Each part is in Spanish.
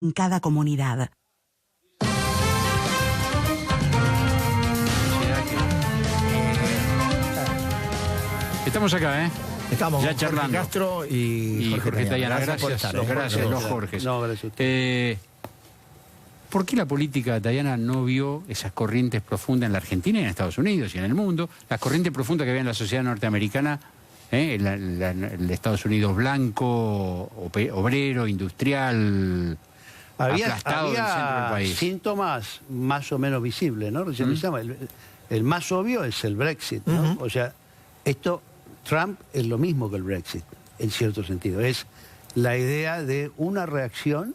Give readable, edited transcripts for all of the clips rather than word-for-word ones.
en cada comunidad. Estamos acá, ¿eh? Estamos ya con charlando. Jorge Castro y Jorge Tayana. Gracias por estar. Gracias, los Jorges. No, gracias a usted. ¿Por qué la política, Tayana, no vio esas corrientes profundas en la Argentina y en Estados Unidos y en el mundo? Las corrientes profundas que había en la sociedad norteamericana, el Estados Unidos blanco, obrero, industrial, aplastado del centro del país. Síntomas más o menos visibles, ¿no? Recién decíamos, el más obvio es el Brexit, ¿no? O sea, Trump es lo mismo que el Brexit, en cierto sentido. Es la idea de una reacción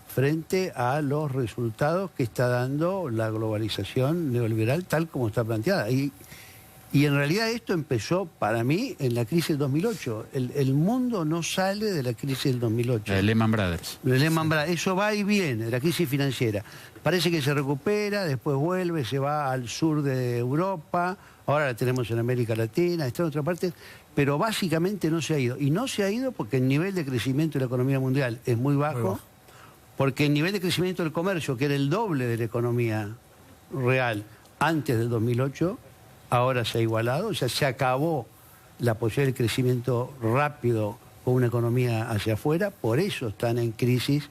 frente a los resultados que está dando la globalización neoliberal tal como está planteada. Y en realidad esto empezó, para mí, en la crisis del 2008. El mundo no sale de la crisis del 2008. De Lehman Brothers. De Lehman Brothers. Eso va y viene, la crisis financiera. Parece que se recupera, después vuelve, se va al sur de Europa, ahora la tenemos en América Latina, está en otra parte, pero básicamente no se ha ido. Y no se ha ido porque el nivel de crecimiento de la economía mundial es muy bajo, porque el nivel de crecimiento del comercio, que era el doble de la economía real antes del 2008, ahora se ha igualado, o sea, se acabó la posibilidad de crecimiento rápido con una economía hacia afuera, por eso están en crisis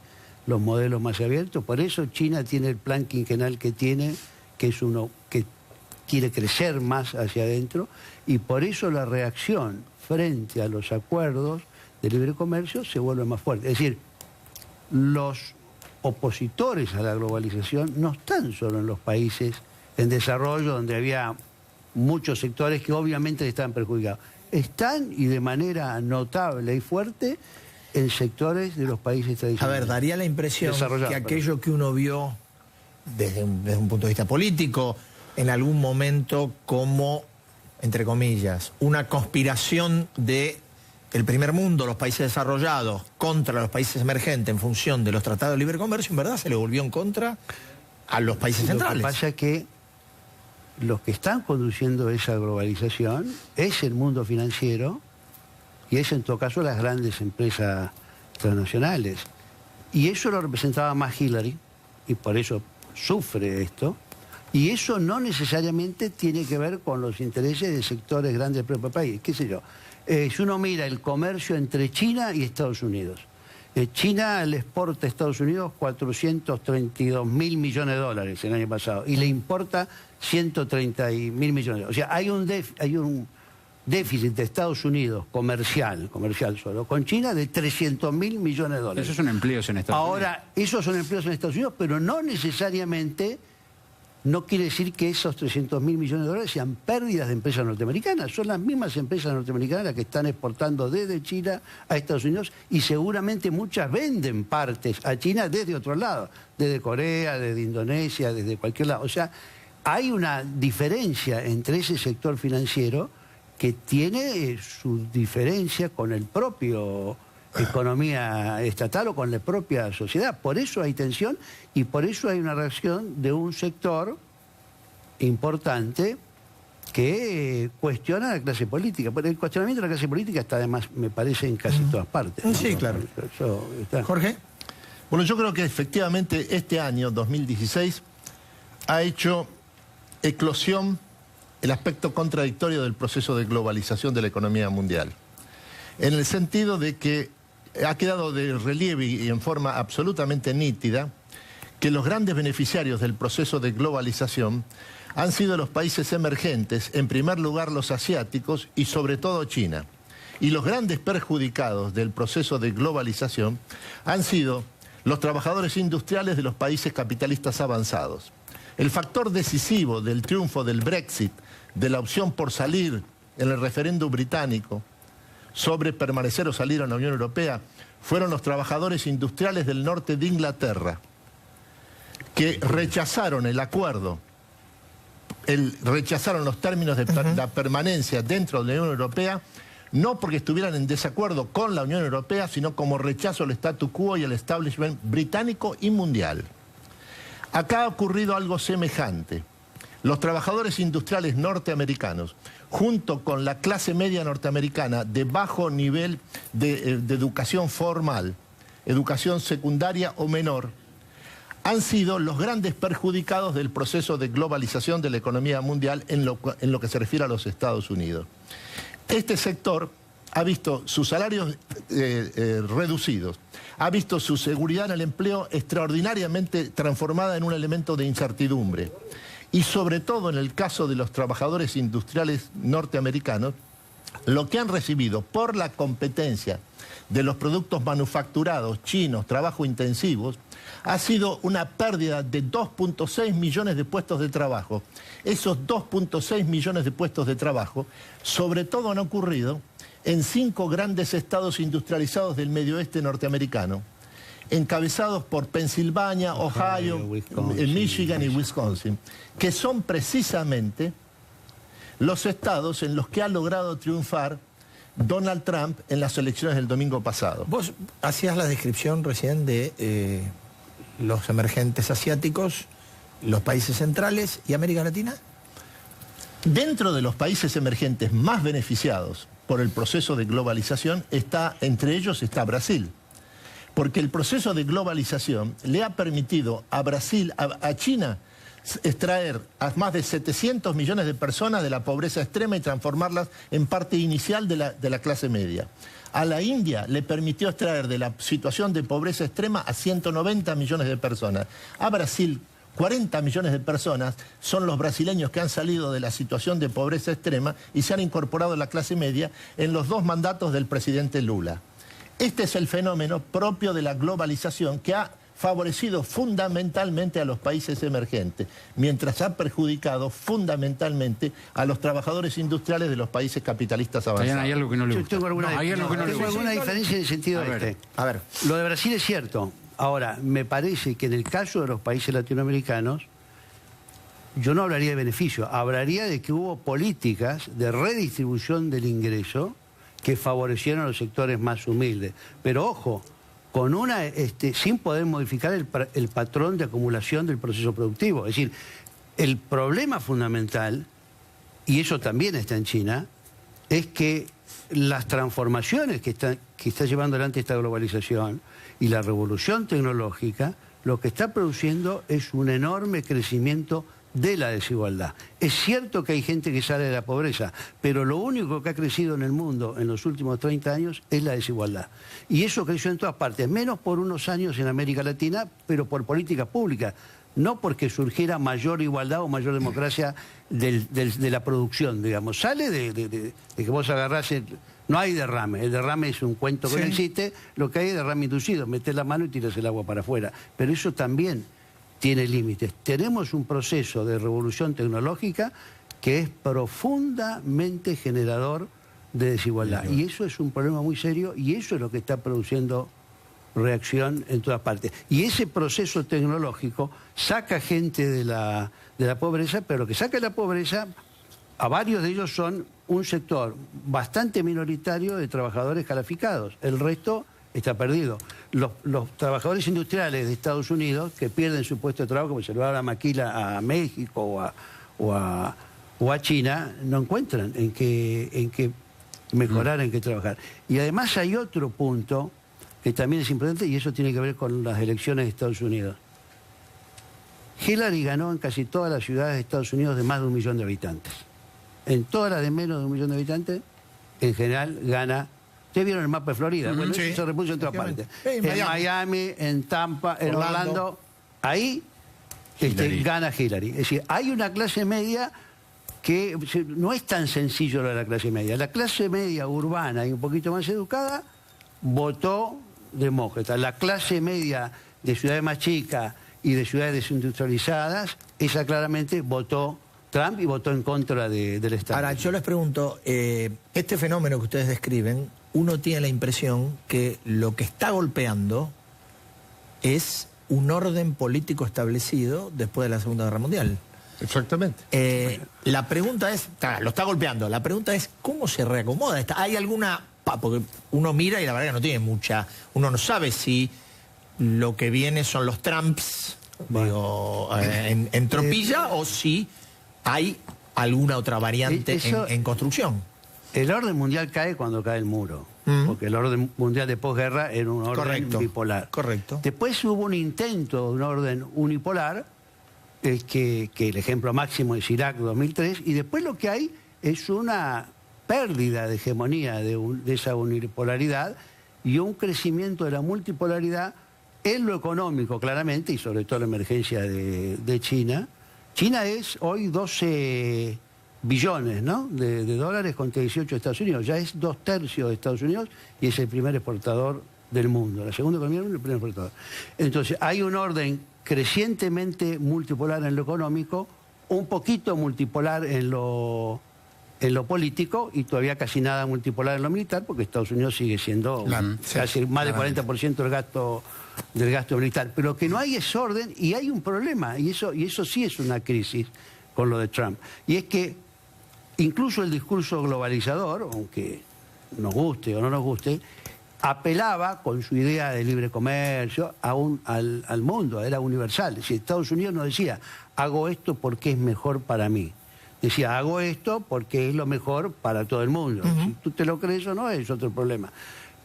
los modelos más abiertos, por eso China tiene el plan quinquenal que tiene, que es uno que quiere crecer más hacia adentro, y por eso la reacción frente a los acuerdos de libre comercio se vuelve más fuerte. Es decir, los opositores a la globalización no están solo en los países en desarrollo, donde había muchos sectores que obviamente están perjudicados. Están, y de manera notable y fuerte, en sectores de los países tradicionales. A ver, daría la impresión que aquello que uno vio desde un punto de vista político, en algún momento como, entre comillas, una conspiración de el primer mundo, los países desarrollados, contra los países emergentes en función de los tratados de libre comercio, en verdad se le volvió en contra a los países centrales. Lo que pasa es que los que están conduciendo esa globalización es el mundo financiero y es en todo caso las grandes empresas transnacionales. Y eso lo representaba más Hillary, y por eso sufre esto, y eso no necesariamente tiene que ver con los intereses de sectores grandes del propio país. ¿Qué sé yo? Si uno mira el comercio entre China y Estados Unidos, China le exporta a Estados Unidos 432.000 millones de dólares el año pasado y le importa 130.000 millones de dólares. O sea, hay un déficit de Estados Unidos comercial solo, con China de 300.000 millones de dólares. Esos son empleos en Estados Unidos. Ahora, esos son empleos en Estados Unidos, pero no necesariamente, no quiere decir que esos 300.000 millones de dólares sean pérdidas de empresas norteamericanas. Son las mismas empresas norteamericanas las que están exportando desde China a Estados Unidos, y seguramente muchas venden partes a China desde otro lado, desde Corea, desde Indonesia, desde cualquier lado. O sea, hay una diferencia entre ese sector financiero que tiene su diferencia con el propio economía estatal o con la propia sociedad. Por eso hay tensión y por eso hay una reacción de un sector importante que cuestiona a la clase política. Pero el cuestionamiento de la clase política está además, me parece, en casi todas partes, ¿no? Sí, claro. Eso está. Jorge. Bueno, yo creo que efectivamente este año, 2016, ha hecho eclosión el aspecto contradictorio del proceso de globalización de la economía mundial. En el sentido de que ha quedado de relieve y en forma absolutamente nítida que los grandes beneficiarios del proceso de globalización han sido los países emergentes, en primer lugar los asiáticos y sobre todo China. Y los grandes perjudicados del proceso de globalización han sido los trabajadores industriales de los países capitalistas avanzados. El factor decisivo del triunfo del Brexit, de la opción por salir en el referéndum británico sobre permanecer o salir a la Unión Europea, fueron los trabajadores industriales del norte de Inglaterra, que rechazaron el acuerdo, rechazaron los términos de la permanencia dentro de la Unión Europea, no porque estuvieran en desacuerdo con la Unión Europea, sino como rechazo al statu quo y al establishment británico y mundial. Acá ha ocurrido algo semejante. Los trabajadores industriales norteamericanos, junto con la clase media norteamericana de bajo nivel de educación formal, educación secundaria o menor, han sido los grandes perjudicados del proceso de globalización de la economía mundial en lo que se refiere a los Estados Unidos. Este sector ha visto sus salarios reducidos, ha visto su seguridad en el empleo extraordinariamente transformada en un elemento de incertidumbre. Y sobre todo en el caso de los trabajadores industriales norteamericanos, lo que han recibido por la competencia de los productos manufacturados, chinos, trabajo intensivos, ha sido una pérdida de 2.6 millones de puestos de trabajo. Esos 2.6 millones de puestos de trabajo, sobre todo han ocurrido en 5 grandes estados industrializados del medio oeste norteamericano, encabezados por Pensilvania, Ohio, Michigan y Wisconsin, que son precisamente los estados en los que ha logrado triunfar Donald Trump en las elecciones del domingo pasado. Vos hacías la descripción recién de los emergentes asiáticos, los países centrales y América Latina. Dentro de los países emergentes más beneficiados por el proceso de globalización, entre ellos está Brasil. Porque el proceso de globalización le ha permitido a Brasil, a China, extraer a más de 700 millones de personas de la pobreza extrema y transformarlas en parte inicial de la clase media. A la India le permitió extraer de la situación de pobreza extrema a 190 millones de personas. A Brasil, 40 millones de personas son los brasileños que han salido de la situación de pobreza extrema y se han incorporado a la clase media en los 2 mandatos del presidente Lula. Este es el fenómeno propio de la globalización que ha favorecido fundamentalmente a los países emergentes, mientras ha perjudicado fundamentalmente a los trabajadores industriales de los países capitalistas avanzados. Hay algo que no le gusta. Tengo alguna diferencia en el sentido A ver. Lo de Brasil es cierto. Ahora, me parece que en el caso de los países latinoamericanos, yo no hablaría de beneficio, hablaría de que hubo políticas de redistribución del ingreso que favorecieron a los sectores más humildes. Pero ojo, con sin poder modificar el patrón de acumulación del proceso productivo. Es decir, el problema fundamental, y eso también está en China, es que las transformaciones que está llevando adelante esta globalización y la revolución tecnológica, lo que está produciendo es un enorme crecimiento de la desigualdad. Es cierto que hay gente que sale de la pobreza, pero lo único que ha crecido en el mundo en los últimos 30 años es la desigualdad. Y eso creció en todas partes, menos por unos años en América Latina, pero por políticas públicas, no porque surgiera mayor igualdad o mayor democracia de la producción, digamos. Sale de que vos agarrás... No hay derrame, el derrame es un cuento que no existe, lo que hay es derrame inducido, metés la mano y tiras el agua para afuera. Pero eso también tiene límites. Tenemos un proceso de revolución tecnológica que es profundamente generador de desigualdad. Y eso es un problema muy serio y eso es lo que está produciendo reacción en todas partes. Y ese proceso tecnológico saca gente de la pobreza, pero lo que saca de la pobreza, a varios de ellos son un sector bastante minoritario de trabajadores calificados. El resto está perdido. Los trabajadores industriales de Estados Unidos que pierden su puesto de trabajo, como se lo va la maquila a México o a China, no encuentran en qué mejorar, en qué trabajar. Y además hay otro punto que también es importante y eso tiene que ver con las elecciones de Estados Unidos. Hillary ganó en casi todas las ciudades de Estados Unidos de más de 1 millón de habitantes. En todas las de menos de 1 millón de habitantes, en general gana... Ustedes vieron el mapa de Florida, bueno, eso se repuso en todas partes. En Miami, en Tampa, en Orlando. Ahí gana Hillary. Es decir, hay una clase media que no es tan sencillo lo de la clase media. La clase media urbana y un poquito más educada votó demócrata. La clase media de ciudades más chicas y de ciudades desindustrializadas, esa claramente votó Trump y votó en contra del Estado. Ahora, yo les pregunto, este fenómeno que ustedes describen, uno tiene la impresión que lo que está golpeando es un orden político establecido después de la Segunda Guerra Mundial. Exactamente. La pregunta es, lo está golpeando, la pregunta es, ¿cómo se reacomoda? ¿Hay alguna...? Porque uno mira y la verdad que no tiene mucha... Uno no sabe si lo que viene son los Trumps, digo, en tropilla, o si hay alguna otra variante en construcción. El orden mundial cae cuando cae el muro, porque el orden mundial de posguerra era un orden bipolar. Correcto. Después hubo un intento de un orden unipolar, que el ejemplo máximo es Irak 2003, y después lo que hay es una pérdida de hegemonía de esa unipolaridad y un crecimiento de la multipolaridad en lo económico, claramente, y sobre todo la emergencia de China. China es hoy 12 billones, ¿no?, de dólares contra 18 de Estados Unidos. Ya es 2/3 de Estados Unidos y es el primer exportador del mundo. La segunda economía es el primer exportador. Entonces, hay un orden crecientemente multipolar en lo económico, un poquito multipolar en lo político y todavía casi nada multipolar en lo militar, porque Estados Unidos sigue siendo casi más del 40% del gasto militar. Pero que no hay ese orden y hay un problema, y eso sí es una crisis con lo de Trump. Y es que incluso el discurso globalizador, aunque nos guste o no nos guste, apelaba con su idea de libre comercio al mundo, era universal. Si Estados Unidos no decía, hago esto porque es mejor para mí. Decía, hago esto porque es lo mejor para todo el mundo. Si tú te lo crees o no, es otro problema.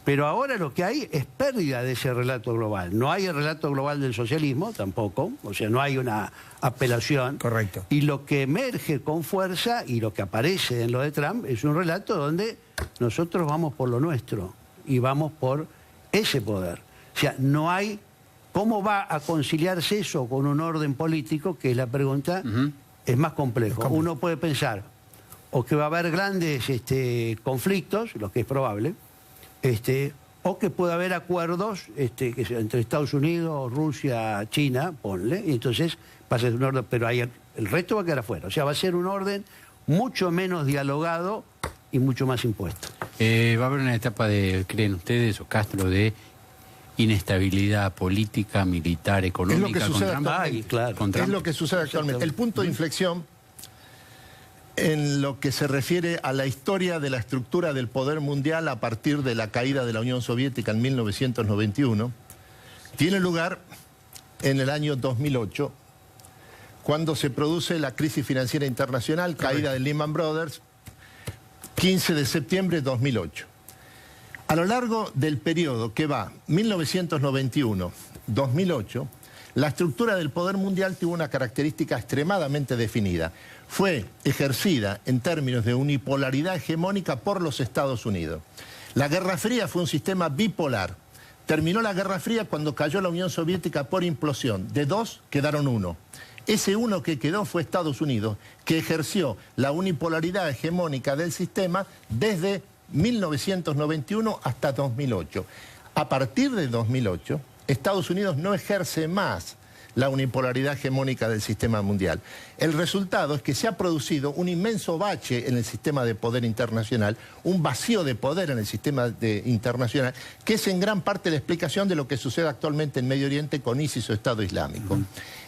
Pero ahora lo que hay es pérdida de ese relato global. No hay el relato global del socialismo tampoco, o sea, no hay una apelación. Correcto. Y lo que emerge con fuerza y lo que aparece en lo de Trump es un relato donde nosotros vamos por lo nuestro y vamos por ese poder. O sea, no hay... ¿Cómo va a conciliarse eso con un orden político? Que es la pregunta, es más complejo. Uno puede pensar o que va a haber grandes conflictos, lo que es probable, o que puede haber acuerdos que sea entre Estados Unidos, Rusia, China, ponle, y entonces va a ser un orden, pero el resto va a quedar afuera. O sea, va a ser un orden mucho menos dialogado y mucho más impuesto. Va a haber una etapa ¿creen ustedes, o Castro, de inestabilidad política, militar, económica? Es lo que sucede actualmente. Es lo que sucede actualmente. El punto de inflexión en lo que se refiere a la historia de la estructura del poder mundial a partir de la caída de la Unión Soviética en 1991, tiene lugar en el año 2008, cuando se produce la crisis financiera internacional, caída de Lehman Brothers, 15 de septiembre de 2008. A lo largo del periodo que va 1991-2008, la estructura del poder mundial tuvo una característica extremadamente definida. Fue ejercida en términos de unipolaridad hegemónica por los Estados Unidos. La Guerra Fría fue un sistema bipolar. Terminó la Guerra Fría cuando cayó la Unión Soviética por implosión. De dos quedaron uno. Ese uno que quedó fue Estados Unidos, que ejerció la unipolaridad hegemónica del sistema desde 1991 hasta 2008. A partir de 2008, Estados Unidos no ejerce más la unipolaridad hegemónica del sistema mundial. El resultado es que se ha producido un inmenso bache en el sistema de poder internacional, un vacío de poder en el sistema internacional, que es en gran parte la explicación de lo que sucede actualmente en Medio Oriente con ISIS o Estado Islámico.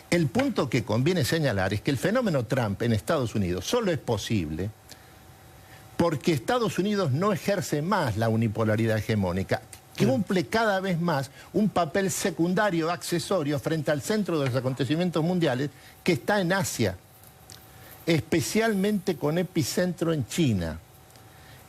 El punto que conviene señalar es que el fenómeno Trump en Estados Unidos solo es posible porque Estados Unidos no ejerce más la unipolaridad hegemónica, que cumple cada vez más un papel secundario, accesorio, frente al centro de los acontecimientos mundiales, que está en Asia, especialmente con epicentro en China.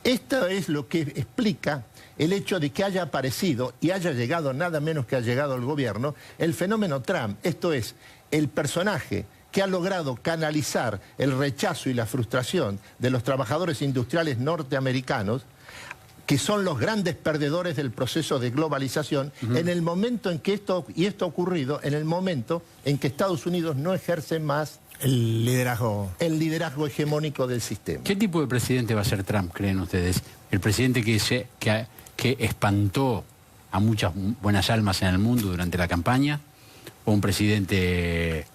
Esto es lo que explica el hecho de que haya aparecido y haya llegado, nada menos que ha llegado al gobierno, el fenómeno Trump. Esto es, el personaje que ha logrado canalizar el rechazo y la frustración de los trabajadores industriales norteamericanos, que son los grandes perdedores del proceso de globalización, en el momento en que esto ha ocurrido, en el momento en que Estados Unidos no ejerce más el liderazgo hegemónico del sistema. ¿Qué tipo de presidente va a ser Trump, creen ustedes? ¿El presidente que espantó a muchas buenas almas en el mundo durante la campaña? ¿O un presidente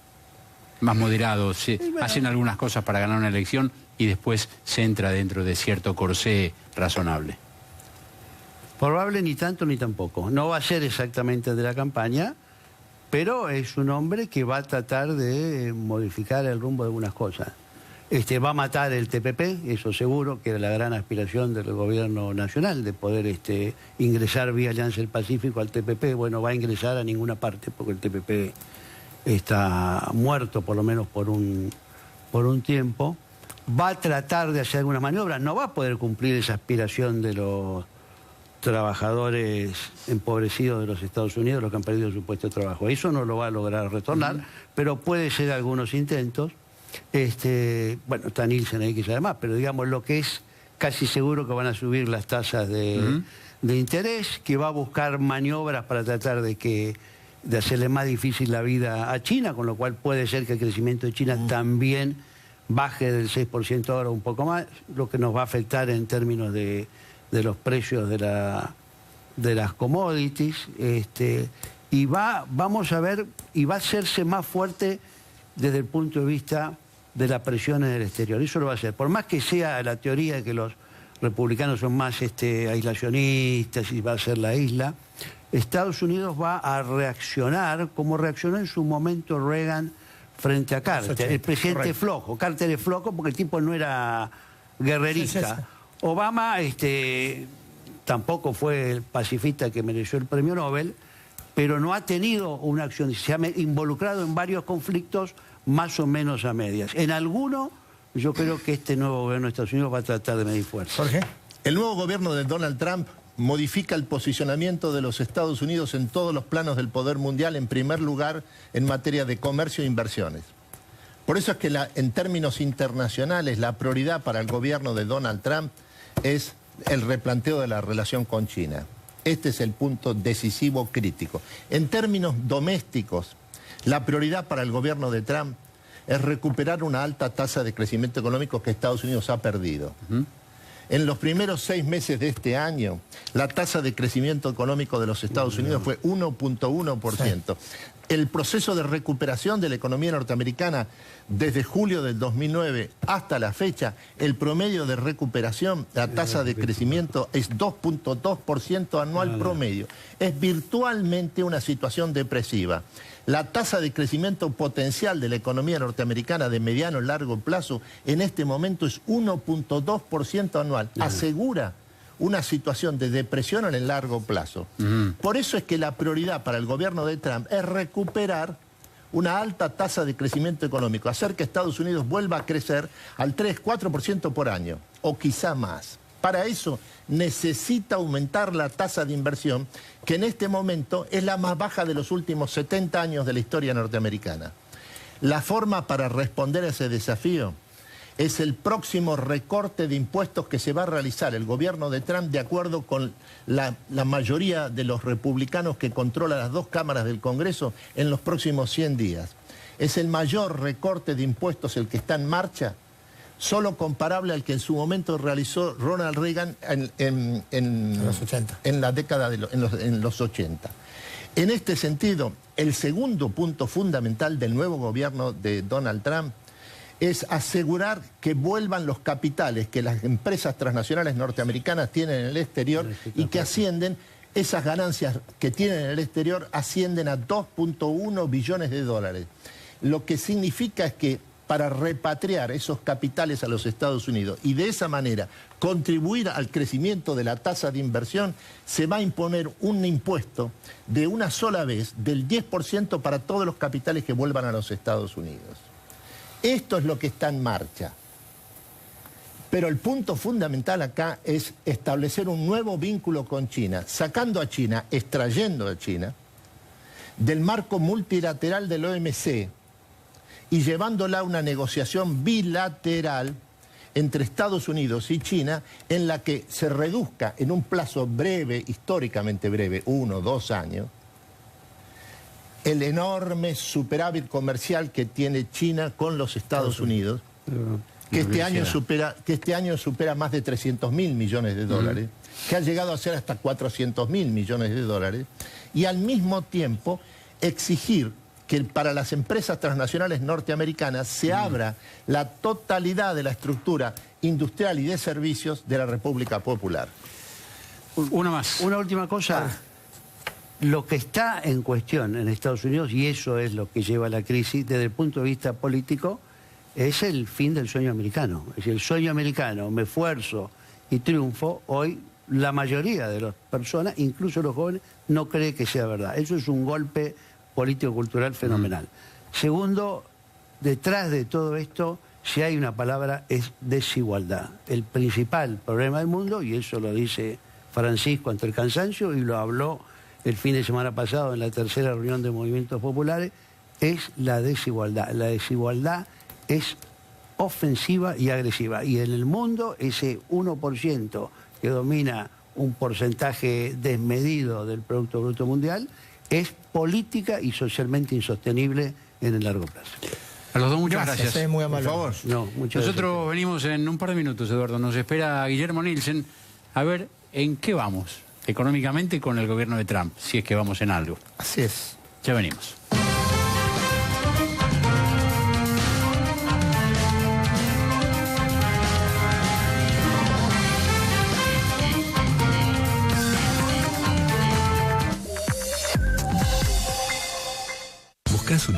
más moderado, hacen algunas cosas para ganar una elección y después se entra dentro de cierto corsé razonable? Probable ni tanto ni tampoco. No va a ser exactamente de la campaña, pero es un hombre que va a tratar de modificar el rumbo de algunas cosas. Va a matar el TPP, eso seguro, que era la gran aspiración del gobierno nacional, de poder ingresar vía Alianza del Pacífico al TPP. Bueno, va a ingresar a ninguna parte porque el TPP está muerto, por lo menos por un tiempo. va a tratar de hacer algunas maniobras, no va a poder cumplir esa aspiración de los trabajadores empobrecidos de los Estados Unidos, los que han perdido su puesto de trabajo. Eso no lo va a lograr retornar, pero puede ser algunos intentos. Bueno, está Nielsen ahí que sabe más, pero digamos lo que es casi seguro que van a subir las tasas de interés, que va a buscar maniobras para tratar de hacerle más difícil la vida a China, con lo cual puede ser que el crecimiento de China también baje del 6% ahora un poco más, lo que nos va a afectar en términos de los precios de las commodities, y vamos a ver, y va a hacerse más fuerte desde el punto de vista de la presión en el exterior. Eso lo va a hacer. Por más que sea la teoría de que los republicanos son más aislacionistas y va a ser la isla, Estados Unidos va a reaccionar como reaccionó en su momento Reagan frente a Carter. El presidente flojo. Carter es flojo porque el tipo no era guerrerista. Obama tampoco fue el pacifista que mereció el premio Nobel, pero no ha tenido una acción, se ha involucrado en varios conflictos más o menos a medias. En alguno, yo creo que este nuevo gobierno de Estados Unidos va a tratar de medir fuerza. Jorge. El nuevo gobierno de Donald Trump modifica el posicionamiento de los Estados Unidos en todos los planos del poder mundial, en primer lugar en materia de comercio e inversiones. Por eso es que en términos internacionales la prioridad para el gobierno de Donald Trump es el replanteo de la relación con China. Este es el punto decisivo crítico. En términos domésticos, la prioridad para el gobierno de Trump es recuperar una alta tasa de crecimiento económico que Estados Unidos ha perdido. En los primeros 6 meses de este año, la tasa de crecimiento económico de los Estados Unidos fue 1.1%. El proceso de recuperación de la economía norteamericana desde julio del 2009 hasta la fecha, el promedio de recuperación, la tasa de crecimiento es 2.2% anual promedio. Es virtualmente una situación depresiva. La tasa de crecimiento potencial de la economía norteamericana de mediano y largo plazo en este momento es 1.2% anual. Asegura una situación de depresión en el largo plazo. Por eso es que la prioridad para el gobierno de Trump es recuperar una alta tasa de crecimiento económico, hacer que Estados Unidos vuelva a crecer al 3-4% por año, o quizá más. Para eso necesita aumentar la tasa de inversión, que en este momento es la más baja de los últimos 70 años de la historia norteamericana. La forma para responder a ese desafío es el próximo recorte de impuestos que se va a realizar el gobierno de Trump de acuerdo con la mayoría de los republicanos que controlan las 2 cámaras del Congreso en los próximos 100 días. Es el mayor recorte de impuestos el que está en marcha, solo comparable al que en su momento realizó Ronald Reagan en los 80. En la década en los 80. En este sentido, el segundo punto fundamental del nuevo gobierno de Donald Trump es asegurar que vuelvan los capitales que las empresas transnacionales norteamericanas tienen en el exterior y que ascienden, esas ganancias que tienen en el exterior ascienden a 2.1 billones de dólares. Lo que significa es que para repatriar esos capitales a los Estados Unidos y de esa manera contribuir al crecimiento de la tasa de inversión, se va a imponer un impuesto de una sola vez del 10% para todos los capitales que vuelvan a los Estados Unidos. Esto es lo que está en marcha. Pero el punto fundamental acá es establecer un nuevo vínculo con China, sacando a China, extrayendo a China del marco multilateral del OMC y llevándola a una negociación bilateral entre Estados Unidos y China en la que se reduzca en un plazo breve, históricamente breve, 1 o 2 años, el enorme superávit comercial que tiene China con los Estados Unidos, que este año supera más de 300.000 millones de dólares, que ha llegado a ser hasta 400.000 millones de dólares, y al mismo tiempo exigir que para las empresas transnacionales norteamericanas se abra la totalidad de la estructura industrial y de servicios de la República Popular. Una más. Una última cosa. Lo que está en cuestión en Estados Unidos, y eso es lo que lleva a la crisis desde el punto de vista político, es el fin del sueño americano. Es decir, el sueño americano, me esfuerzo y triunfo, hoy la mayoría de las personas, incluso los jóvenes, no cree que sea verdad. Eso es un golpe político-cultural fenomenal. Segundo, detrás de todo esto si hay una palabra es desigualdad. El principal problema del mundo, y eso lo dice Francisco ante el cansancio, y lo habló el fin de semana pasado en la tercera reunión de movimientos populares, es la desigualdad. La desigualdad es ofensiva y agresiva. Y en el mundo ese 1% que domina un porcentaje desmedido del Producto Bruto Mundial es política y socialmente insostenible en el largo plazo. A los dos muchas gracias. Es muy amable. Por favor. No, Nosotros venimos en un par de minutos, Eduardo. Nos espera Guillermo Nielsen a ver en qué vamos económicamente con el gobierno de Trump, si es que vamos en algo. Así es. Ya venimos. ¿Buscas un